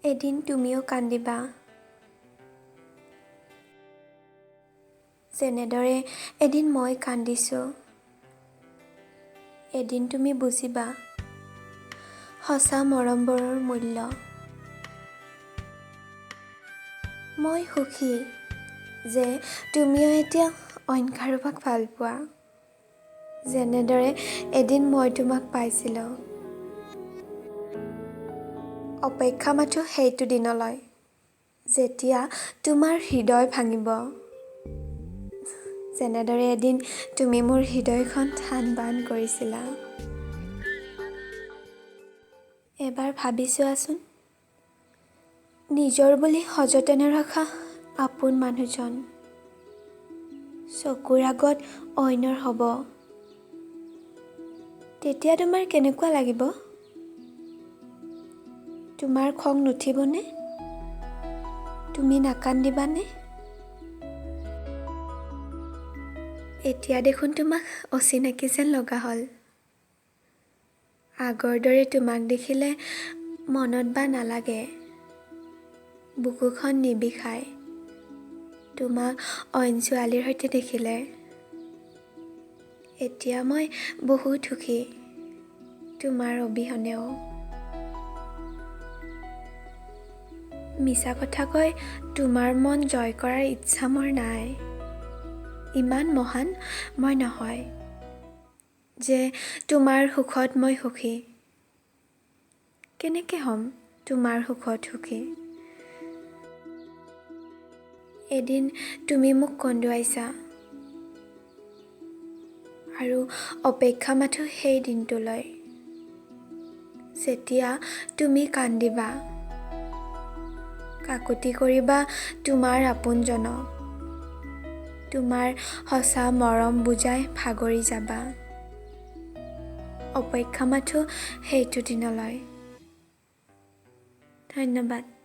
এদিন তুমিও কান্দিবা। যেনেদৰে এদিন মই কান্দিছোঁ। এদিন তুমি বুজিবা সঁচা মৰমবোৰৰ মূল্য। মই সুখী যে তুমিও এতিয়া অইন কাৰোবাক ভাল পোৱা। যেনেদৰে এদিন মই তোমাক পাইছিলোঁ। অপেক্ষা মাথো সেইটো দিনলৈ, যেতিয়া তোমাৰ হৃদয় ভাঙিব। যেনেদৰে এদিন তুমি মোৰ হৃদয়খন থান বান কৰিছিলা। এবাৰ ভাবি চোৱাচোন, নিজৰ বুলি সযতনে ৰখা আপোন মানুহজন চকুৰ আগত অইনৰ হ'ব, তেতিয়া তোমাৰ কেনেকুৱা লাগিব? তোমাৰ খং নুঠিবনে? তুমি নাকান্দিবানে? এতিয়া দেখোন তোমাক অচিনাকি যেন লগা হ'ল। আগৰ দৰে তোমাক দেখিলে মনত বা নালাগে, বুকুখন নিবিষায় তোমাক অইন ছোৱালীৰ সৈতে দেখিলে। এতিয়া মই বহুত সুখী তোমাৰ অবিহনেও। মিছা কথা কৈ তোমাৰ মন জয় কৰাৰ ইচ্ছা মোৰ নাই। ইমান মহান মই নহয় যে তোমাৰ সুখত মই সুখী। কেনেকে হ'ম তোমাৰ সুখত সুখী? এদিন তুমি মোক কন্দুৱাইছা আৰু অপেক্ষা মাথো সেই দিনটোলৈ, যেতিয়া তুমি কান্দিবা, কাকুতি কৰিবা তোমাৰ আপোনজনক, তোমাৰ সঁচা মৰম বুজাই ভাগৰি যাবা। অপেক্ষা মাথো সেইটো দিনলৈ। ধন্যবাদ।